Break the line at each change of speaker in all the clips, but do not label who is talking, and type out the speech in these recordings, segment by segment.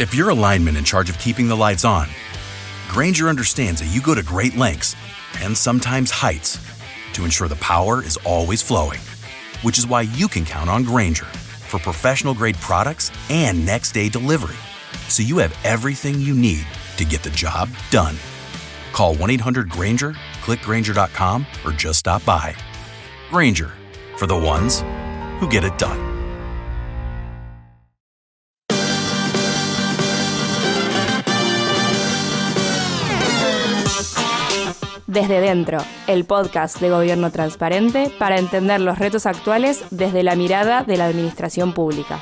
If you're a lineman in charge of keeping the lights on, Grainger understands that you go to great lengths and sometimes heights to ensure the power is always flowing, which is why you can count on Grainger for professional-grade products and next-day delivery, so you have everything you need to get the job done. Call 1-800-GRAINGER, click Grainger.com, or just stop by. Grainger, for the ones who get it done.
Desde Dentro, el podcast de Gobierno Transparente para entender los retos actuales desde la mirada de la administración pública.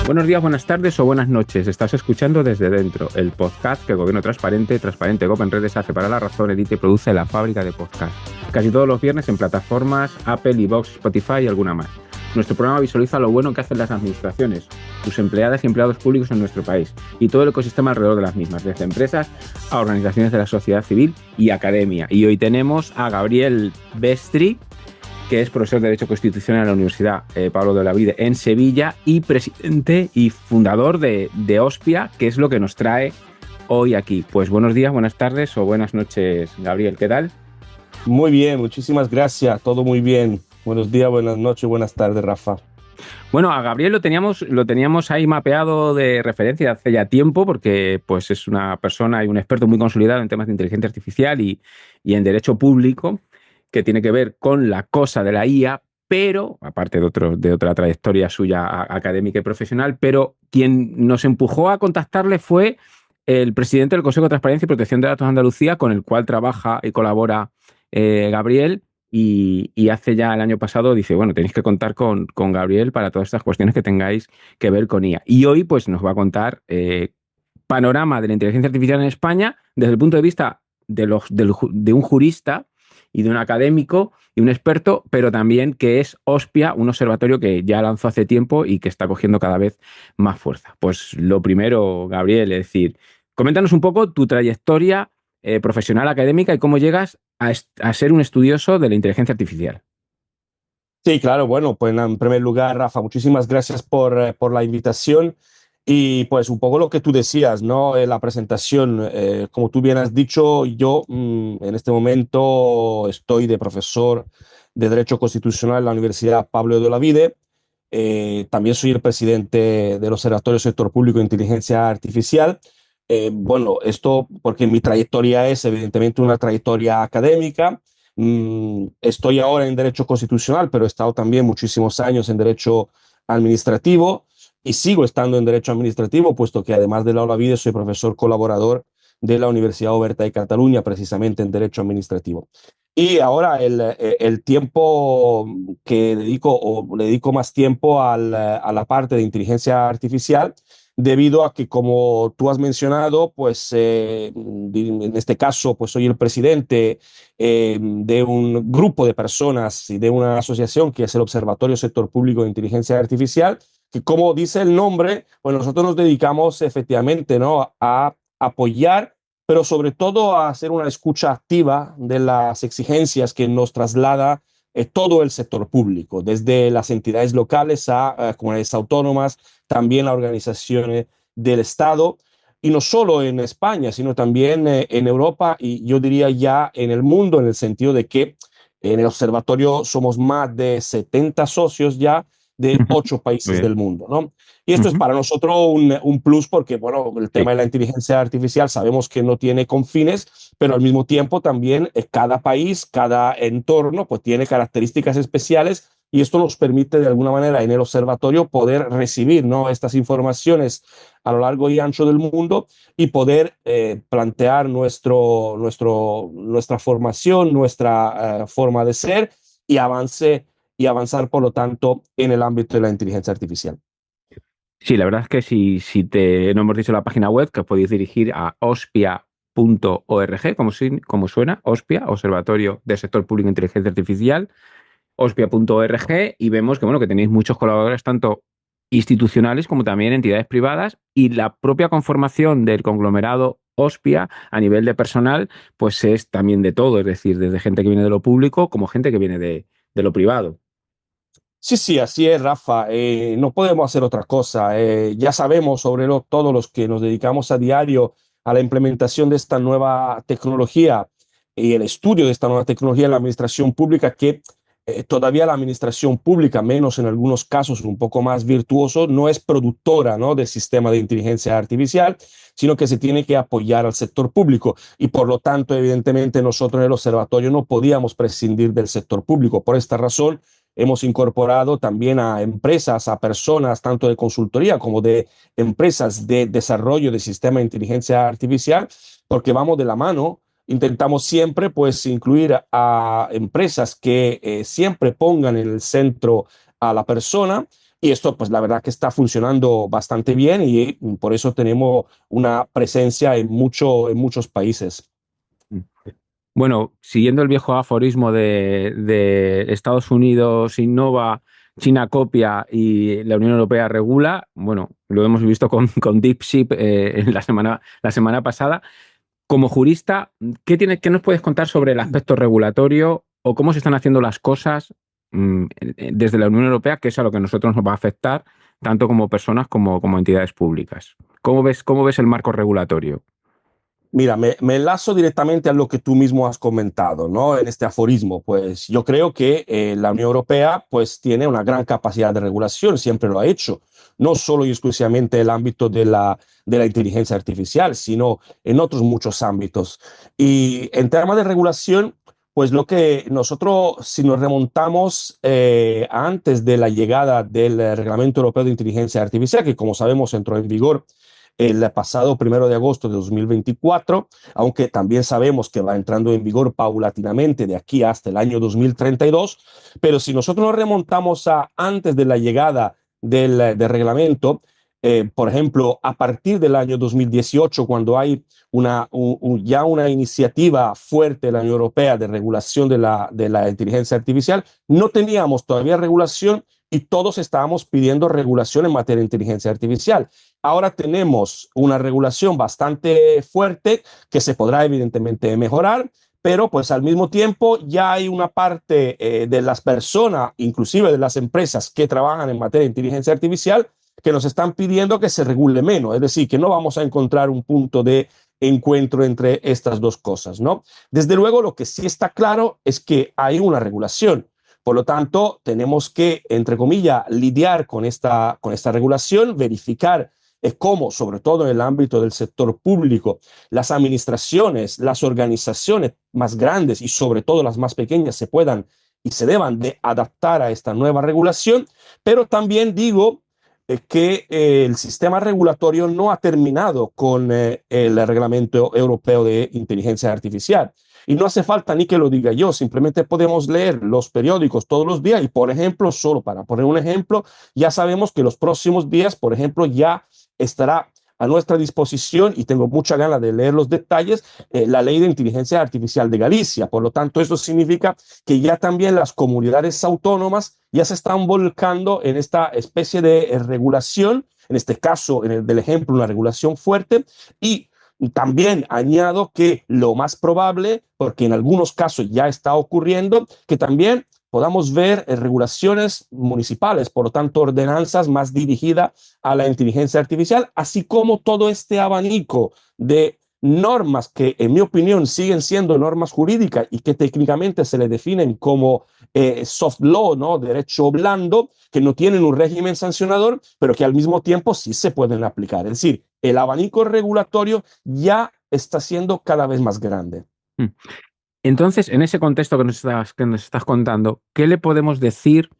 Buenos días, buenas tardes o buenas noches. Estás escuchando Desde Dentro, el podcast que Gobierno Transparente, Transparente Open Redes hace para La Razón, edita y produce La Fábrica de Podcast. Casi todos los viernes en plataformas Apple, iVoox, Spotify y alguna más. Nuestro programa visualiza lo bueno que hacen las administraciones, sus empleadas y empleados públicos en nuestro país y todo el ecosistema alrededor de las mismas, desde empresas a organizaciones de la sociedad civil y academia. Y hoy tenemos a Gabriel Bestri, que es profesor de Derecho Constitucional en la Universidad Pablo de Olavide en Sevilla y presidente y fundador de OSPIA, que es lo que nos trae hoy aquí. Pues buenos días, buenas tardes o buenas noches, Gabriel, ¿qué tal?
Muy bien, muchísimas gracias, todo muy bien. Buenos días, buenas noches, buenas tardes, Rafa.
Bueno, a Gabriel lo teníamos ahí mapeado de referencia hace ya tiempo porque pues, es una persona y un experto muy consolidado en temas de inteligencia artificial y en derecho público, que tiene que ver con la cosa de la IA, pero, aparte de otra trayectoria suya académica y profesional, pero quien nos empujó a contactarle fue el presidente del Consejo de Transparencia y Protección de Datos de Andalucía, con el cual trabaja y colabora Gabriel. Y hace ya el año pasado dice, bueno, tenéis que contar con Gabriel para todas estas cuestiones que tengáis que ver con IA. Y hoy pues nos va a contar panorama de la inteligencia artificial en España desde el punto de vista de un jurista y de un académico y un experto, pero también que es OSPIA, un observatorio que ya lanzó hace tiempo y que está cogiendo cada vez más fuerza. Pues lo primero, Gabriel, es decir, coméntanos un poco tu trayectoria profesional académica y cómo llegas a ser un estudioso de la inteligencia artificial.
Sí, claro, bueno, pues en primer lugar, Rafa, muchísimas gracias por la invitación y pues un poco lo que tú decías, ¿no? La presentación, como tú bien has dicho, yo en este momento estoy de profesor de Derecho Constitucional en la Universidad Pablo de Olavide. También soy el presidente del Observatorio Sector Público de Inteligencia Artificial. Bueno, esto porque mi trayectoria es evidentemente una trayectoria académica. Estoy ahora en Derecho Constitucional, pero he estado también muchísimos años en Derecho Administrativo y sigo estando en Derecho Administrativo, puesto que además de la Olavide soy profesor colaborador de la Universidad Oberta de Cataluña, precisamente en Derecho Administrativo. Y ahora el tiempo que le dedico más tiempo a la parte de inteligencia artificial, debido a que, como tú has mencionado, pues en este caso pues soy el presidente de un grupo de personas y de una asociación que es el Observatorio Sector Público de Inteligencia Artificial, que, como dice el nombre, pues nosotros nos dedicamos efectivamente, ¿no?, a apoyar, pero sobre todo a hacer una escucha activa de las exigencias que nos traslada todo el sector público, desde las entidades locales a comunidades autónomas, también a organizaciones del Estado, y no solo en España, sino también en Europa y yo diría ya en el mundo, en el sentido de que en el observatorio somos más de 70 socios ya de 8 países del mundo, ¿no? Y esto es para nosotros un plus porque, bueno, el tema de la inteligencia artificial sabemos que no tiene confines, pero al mismo tiempo también cada país, cada entorno, pues tiene características especiales y esto nos permite de alguna manera en el observatorio poder recibir, ¿no?, estas informaciones a lo largo y ancho del mundo y poder plantear nuestra formación, nuestra forma de ser y avanzar, por lo tanto, en el ámbito de la inteligencia artificial.
Sí, la verdad es que si no hemos dicho la página web, que os podéis dirigir a ospia.org, como suena, OSPIA, Observatorio del Sector Público de Inteligencia Artificial, ospia.org, y vemos que, bueno, que tenéis muchos colaboradores, tanto institucionales como también entidades privadas, y la propia conformación del conglomerado OSPIA a nivel de personal, pues es también de todo, es decir, desde gente que viene de lo público como gente que viene de lo privado.
Sí, sí, así es, Rafa. No podemos hacer otra cosa. Ya sabemos todos los que nos dedicamos a diario a la implementación de esta nueva tecnología y el estudio de esta nueva tecnología en la administración pública, que todavía la administración pública, menos en algunos casos un poco más virtuoso, no es productora, ¿no?, de sistema de inteligencia artificial, sino que se tiene que apoyar al sector público. Y por lo tanto, evidentemente, nosotros en el observatorio no podíamos prescindir del sector público. Por esta razón, hemos incorporado también a empresas, a personas, tanto de consultoría como de empresas de desarrollo de sistema de inteligencia artificial, porque vamos de la mano. Intentamos siempre, pues, incluir a empresas que siempre pongan en el centro a la persona. Y esto, pues, la verdad que está funcionando bastante bien y por eso tenemos una presencia en muchos países.
Bueno, siguiendo el viejo aforismo de Estados Unidos innova, China copia y la Unión Europea regula, bueno, lo hemos visto con DeepSeek la semana pasada. Como jurista, ¿qué nos puedes contar sobre el aspecto regulatorio o cómo se están haciendo las cosas desde la Unión Europea, que es a lo que a nosotros nos va a afectar, tanto como personas como entidades públicas? ¿Cómo ves el marco regulatorio?
Mira, me enlazo directamente a lo que tú mismo has comentado, ¿no? En este aforismo, pues yo creo que la Unión Europea pues tiene una gran capacidad de regulación, siempre lo ha hecho, no solo y exclusivamente en el ámbito de la inteligencia artificial, sino en otros muchos ámbitos. Y en temas de regulación, pues lo que nosotros, si nos remontamos antes de la llegada del Reglamento Europeo de Inteligencia Artificial, que como sabemos entró en vigor el pasado 1 de agosto de 2024, aunque también sabemos que va entrando en vigor paulatinamente de aquí hasta el año 2032. Pero si nosotros nos remontamos a antes de la llegada del reglamento, por ejemplo, a partir del año 2018, cuando hay ya una iniciativa fuerte de la Unión Europea de regulación de la inteligencia artificial, no teníamos todavía regulación y todos estábamos pidiendo regulación en materia de inteligencia artificial. Ahora tenemos una regulación bastante fuerte que se podrá evidentemente mejorar, pero pues al mismo tiempo ya hay una parte de las personas, inclusive de las empresas que trabajan en materia de inteligencia artificial, que nos están pidiendo que se regule menos, es decir, que no vamos a encontrar un punto de encuentro entre estas dos cosas, ¿no? Desde luego, lo que sí está claro es que hay una regulación. Por lo tanto, tenemos que, entre comillas, lidiar con esta regulación, verificar cómo, sobre todo en el ámbito del sector público, las administraciones, las organizaciones más grandes y sobre todo las más pequeñas se puedan y se deban de adaptar a esta nueva regulación, pero también digo que el sistema regulatorio no ha terminado con el Reglamento Europeo de Inteligencia Artificial. Y no hace falta ni que lo diga yo, simplemente podemos leer los periódicos todos los días y, por ejemplo, solo para poner un ejemplo, ya sabemos que los próximos días, por ejemplo, ya estará a nuestra disposición, y tengo mucha ganas de leer los detalles, la ley de inteligencia artificial de Galicia. Por lo tanto, eso significa que ya también las comunidades autónomas ya se están volcando en esta especie de regulación, en este caso, en el del ejemplo, una regulación fuerte. Y también añado que lo más probable, porque en algunos casos ya está ocurriendo, que también podamos ver regulaciones municipales, por lo tanto, ordenanzas más dirigidas a la inteligencia artificial, así como todo este abanico de normas que, en mi opinión, siguen siendo normas jurídicas y que técnicamente se le definen como soft law, ¿no? Derecho blando, que no tienen un régimen sancionador, pero que al mismo tiempo sí se pueden aplicar. Es decir, el abanico regulatorio ya está siendo cada vez más grande.
Entonces, en ese contexto que nos estás contando, ¿qué le podemos decir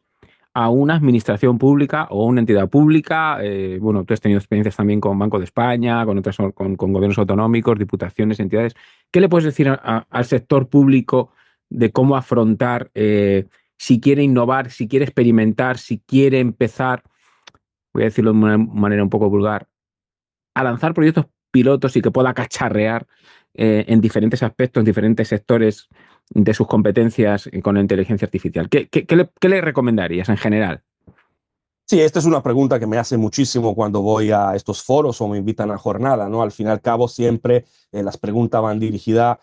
a una administración pública o una entidad pública? Bueno, tú has tenido experiencias también con Banco de España, con gobiernos autonómicos, diputaciones, entidades. ¿Qué le puedes decir al sector público de cómo afrontar, si quiere innovar, si quiere experimentar, si quiere empezar, voy a decirlo de una manera un poco vulgar, a lanzar proyectos pilotos y que pueda cacharrear en diferentes aspectos, en diferentes sectores de sus competencias con la inteligencia artificial? ¿Qué le recomendarías en general?
Sí, esta es una pregunta que me hace muchísimo cuando voy a estos foros o me invitan a jornada, ¿no? Al fin y al cabo, siempre las preguntas van dirigidas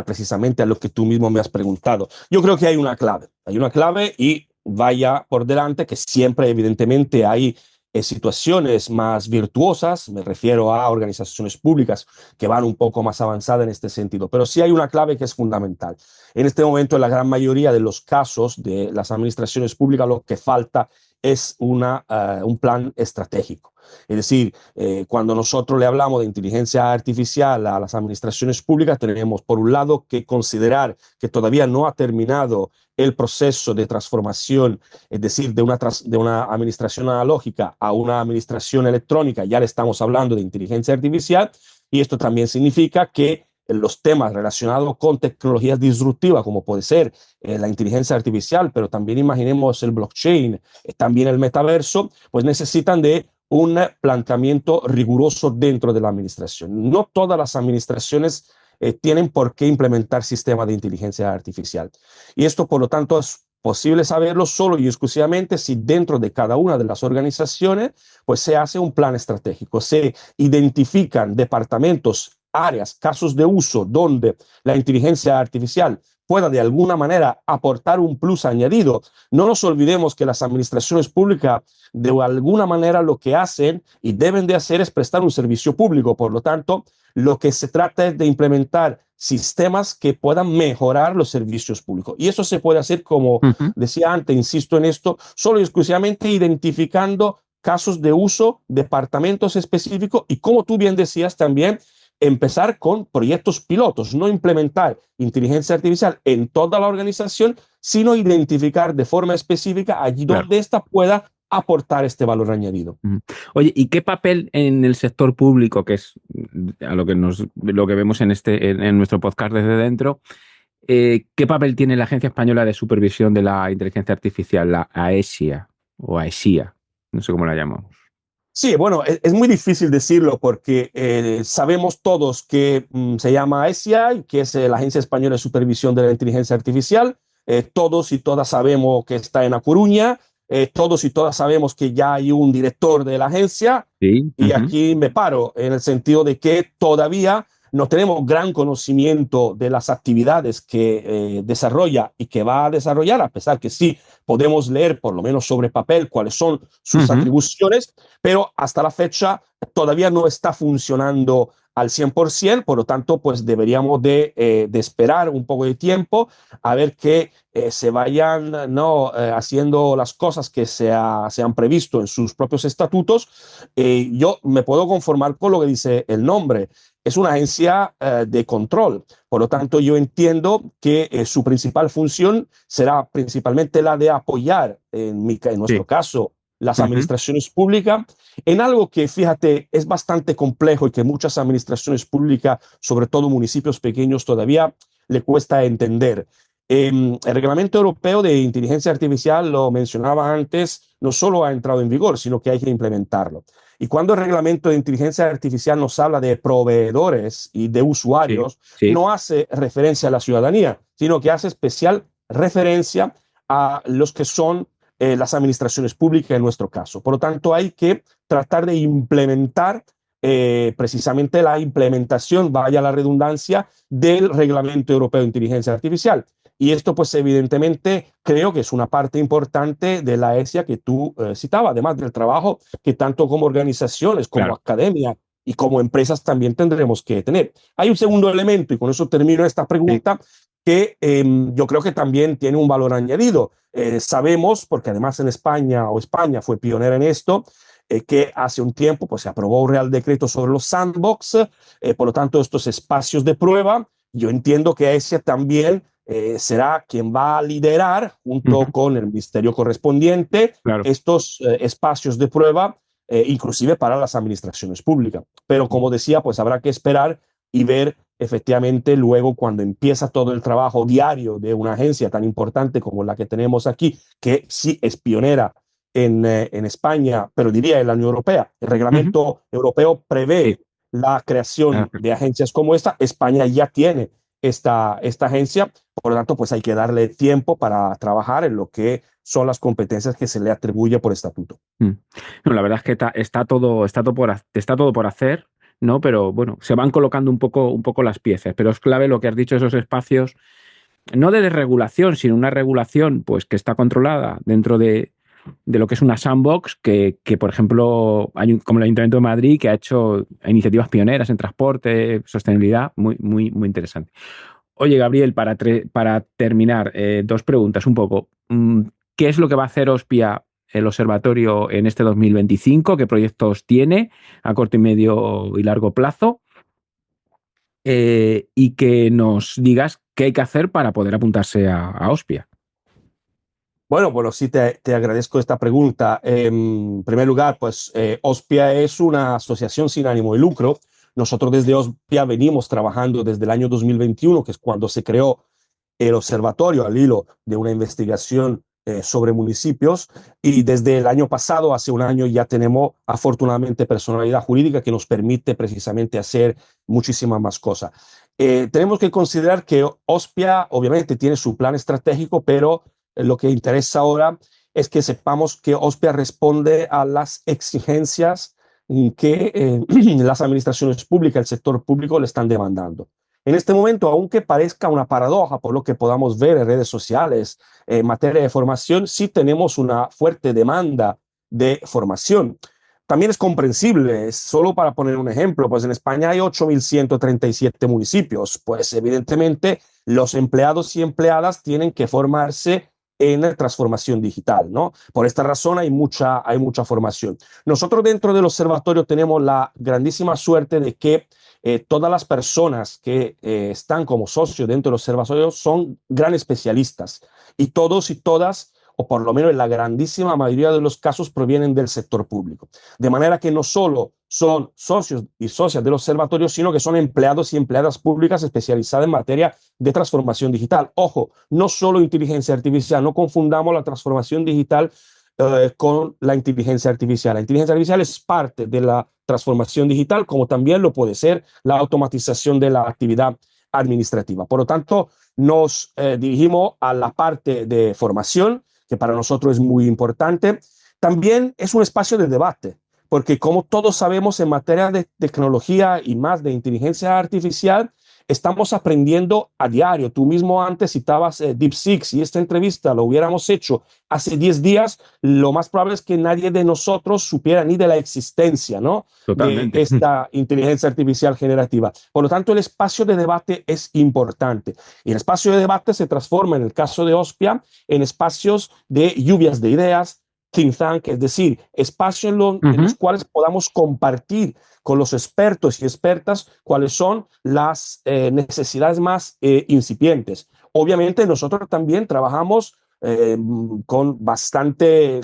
precisamente a lo que tú mismo me has preguntado. Yo creo que hay una clave y vaya por delante, que siempre evidentemente hay situaciones más virtuosas, me refiero a organizaciones públicas que van un poco más avanzadas en este sentido, pero sí hay una clave que es fundamental. En este momento, en la gran mayoría de los casos de las administraciones públicas, lo que falta es un plan estratégico. Es decir, cuando nosotros le hablamos de inteligencia artificial a las administraciones públicas, tenemos por un lado que considerar que todavía no ha terminado el proceso de transformación, es decir, de una administración analógica a una administración electrónica, ya le estamos hablando de inteligencia artificial, y esto también significa que los temas relacionados con tecnologías disruptivas, como puede ser la inteligencia artificial, pero también imaginemos el blockchain, también el metaverso, pues necesitan de un planteamiento riguroso dentro de la administración. No todas las administraciones tienen por qué implementar sistemas de inteligencia artificial. Y esto, por lo tanto, es posible saberlo solo y exclusivamente si dentro de cada una de las organizaciones pues se hace un plan estratégico, se identifican departamentos, áreas, casos de uso donde la inteligencia artificial pueda de alguna manera aportar un plus añadido. No nos olvidemos que las administraciones públicas de alguna manera lo que hacen y deben de hacer es prestar un servicio público. Por lo tanto, lo que se trata es de implementar sistemas que puedan mejorar los servicios públicos. Y eso se puede hacer, como decía antes, insisto en esto, solo y exclusivamente identificando casos de uso, departamentos específicos y, como tú bien decías también, empezar con proyectos pilotos, no implementar inteligencia artificial en toda la organización, sino identificar de forma específica allí donde ésta pueda aportar este valor añadido.
Oye, ¿y qué papel en el sector público, que es a lo que vemos en nuestro podcast desde dentro, qué papel tiene la Agencia Española de Supervisión de la Inteligencia Artificial, la AESIA o AESIA? No sé cómo la llamamos.
Sí, bueno, es muy difícil decirlo porque sabemos todos que se llama AESIA, que es la Agencia Española de Supervisión de la Inteligencia Artificial. Todos y todas sabemos que está en A Coruña. Todos y todas sabemos que ya hay un director de la agencia.
Sí.
Y aquí me paro en el sentido de que todavía no tenemos gran conocimiento de las actividades que desarrolla y que va a desarrollar, a pesar que sí podemos leer por lo menos sobre papel cuáles son sus atribuciones, pero hasta la fecha todavía no está funcionando al 100%, por lo tanto, pues deberíamos de esperar un poco de tiempo a ver que se vayan haciendo las cosas que se han previsto en sus propios estatutos. Yo me puedo conformar con lo que dice el nombre. Es una agencia de control. Por lo tanto, yo entiendo que su principal función será principalmente la de apoyar, en nuestro caso, las administraciones públicas en algo que, fíjate, es bastante complejo y que muchas administraciones públicas, sobre todo municipios pequeños, todavía le cuesta entender. El Reglamento Europeo de Inteligencia Artificial, lo mencionaba antes, no solo ha entrado en vigor, sino que hay que implementarlo. Y cuando el Reglamento de Inteligencia Artificial nos habla de proveedores y de usuarios, no hace referencia a la ciudadanía, sino que hace especial referencia a los que son las administraciones públicas en nuestro caso. Por lo tanto, hay que tratar de implementar precisamente la implementación, vaya la redundancia, del Reglamento Europeo de Inteligencia Artificial. Y esto, pues evidentemente, creo que es una parte importante de la ESIA que tú citabas, además del trabajo que tanto como organizaciones, como academia y como empresas también tendremos que tener. Hay un segundo elemento, y con eso termino esta pregunta, que yo creo que también tiene un valor añadido. Sabemos, porque además España fue pionera en esto, que hace un tiempo pues, se aprobó un Real Decreto sobre los sandbox, por lo tanto estos espacios de prueba, yo entiendo que ESIA también será quien va a liderar, junto con el ministerio correspondiente, estos espacios de prueba, inclusive para las administraciones públicas. Pero como decía, pues habrá que esperar y ver efectivamente luego cuando empieza todo el trabajo diario de una agencia tan importante como la que tenemos aquí, que sí es pionera en España, pero diría en la Unión Europea. El reglamento europeo prevé la creación de agencias como esta. España ya tiene esta agencia, por lo tanto, pues hay que darle tiempo para trabajar en lo que son las competencias que se le atribuye por estatuto.
No, la verdad es que está todo por hacer, ¿no? Pero bueno, se van colocando un poco las piezas, pero es clave lo que has dicho, esos espacios no de desregulación, sino una regulación pues, que está controlada dentro de lo que es una sandbox que por ejemplo, como el Ayuntamiento de Madrid, que ha hecho iniciativas pioneras en transporte, sostenibilidad, muy, muy, muy interesante. Oye, Gabriel, para terminar, dos preguntas un poco. ¿Qué es lo que va a hacer Ospia, el observatorio, en este 2025? ¿Qué proyectos tiene a corto y medio y largo plazo? Y que nos digas qué hay que hacer para poder apuntarse a Ospia.
Bueno, sí, te agradezco esta pregunta. En primer lugar, pues Ospia es una asociación sin ánimo de lucro. Nosotros desde Ospia venimos trabajando desde el año 2021, que es cuando se creó el observatorio al hilo de una investigación sobre municipios, y desde el año pasado, hace un año, ya tenemos afortunadamente personalidad jurídica que nos permite precisamente hacer muchísimas más cosas. Tenemos que considerar que Ospia obviamente tiene su plan estratégico, pero lo que interesa ahora es que sepamos que Ospia responde a las exigencias que las administraciones públicas, el sector público le están demandando. En este momento, aunque parezca una paradoja por lo que podamos ver en redes sociales, en materia de formación, sí tenemos una fuerte demanda de formación. También es comprensible, solo para poner un ejemplo, pues en España hay 8.137 municipios, pues evidentemente los empleados y empleadas tienen que formarse en transformación digital, ¿no? Por esta razón hay mucha formación. Nosotros dentro del observatorio tenemos la grandísima suerte de que todas las personas que están como socios dentro del observatorio son gran especialistas y todos y todas, o por lo menos en la grandísima mayoría de los casos, provienen del sector público. De manera que no solo son socios y socias del observatorio, sino que son empleados y empleadas públicas especializadas en materia de transformación digital. Ojo, no solo inteligencia artificial, no confundamos la transformación digital con la inteligencia artificial. La inteligencia artificial es parte de la transformación digital, como también lo puede ser la automatización de la actividad administrativa. Por lo tanto, nos dirigimos a la parte de formación, que para nosotros es muy importante. También es un espacio de debate, porque como todos sabemos en materia de tecnología y más de inteligencia artificial, estamos aprendiendo a diario. Tú mismo antes citabas DeepSeek. Si esta entrevista lo hubiéramos hecho hace 10 días, lo más probable es que nadie de nosotros supiera ni de la existencia, ¿no?
Totalmente.
De esta inteligencia artificial generativa. Por lo tanto, el espacio de debate es importante. Y el espacio de debate se transforma, en el caso de Ospia, en espacios de lluvias de ideas, think tank, es decir, espacios en los cuales podamos compartir con los expertos y expertas cuáles son las necesidades más incipientes. Obviamente nosotros también trabajamos con bastante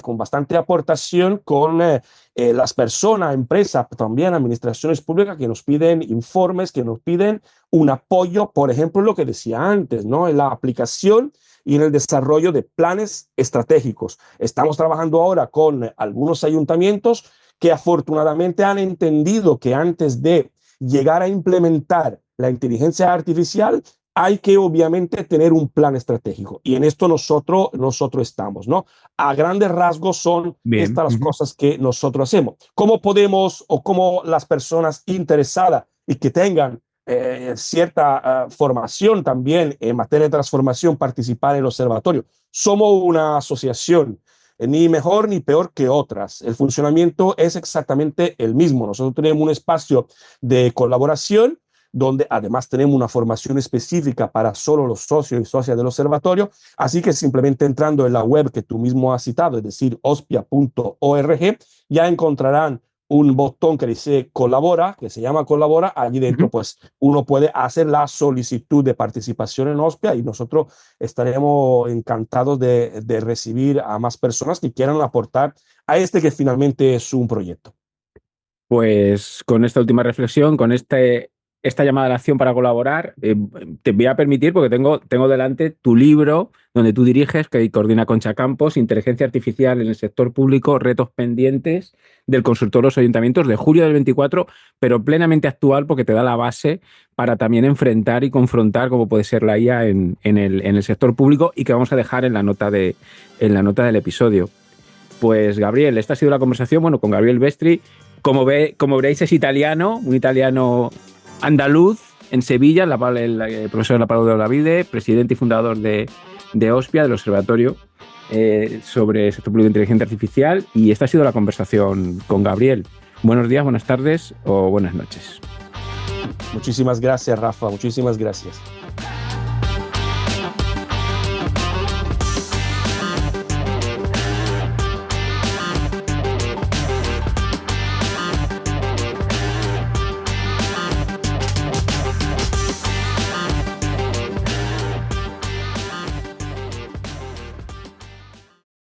aportación con las personas, empresas, también administraciones públicas que nos piden informes, que nos piden un apoyo, por ejemplo, lo que decía antes, ¿no? En la aplicación y en el desarrollo de planes estratégicos. Estamos trabajando ahora con algunos ayuntamientos que afortunadamente han entendido que antes de llegar a implementar la inteligencia artificial, hay que obviamente tener un plan estratégico. Y en esto nosotros estamos, ¿no? A grandes rasgos son estas las cosas que nosotros hacemos. ¿Cómo podemos o cómo las personas interesadas y que tengan cierta formación también en materia de transformación participar en el observatorio? Somos una asociación ni mejor ni peor que otras. El funcionamiento es exactamente el mismo. Nosotros tenemos un espacio de colaboración donde además tenemos una formación específica para solo los socios y socias del observatorio. Así que simplemente entrando en la web que tú mismo has citado, es decir, ospia.org, ya encontrarán un botón que dice colabora, que se llama colabora. Allí dentro pues uno puede hacer la solicitud de participación en Ospia y nosotros estaremos encantados de recibir a más personas que quieran aportar a este que finalmente es un proyecto.
Pues con esta última reflexión, con esta llamada a la acción para colaborar, te voy a permitir, porque tengo delante tu libro, donde tú diriges, que coordina Concha Campos, Inteligencia Artificial en el Sector Público, retos pendientes del consultor de los ayuntamientos, de julio del 24, pero plenamente actual, porque te da la base para también enfrentar y confrontar cómo puede ser la IA en el sector público, y que vamos a dejar en la nota del episodio. Pues Gabriel, esta ha sido la conversación, bueno, con Gabriel Vestri. Como veréis, es italiano, un italiano andaluz, en Sevilla, el profesor La Palau de Olavide, presidente y fundador de OSPIA, del Observatorio sobre Sector Público de Inteligencia Artificial, y esta ha sido la conversación con Gabriel. Buenos días, buenas tardes o buenas noches.
Muchísimas gracias, Rafa, muchísimas gracias.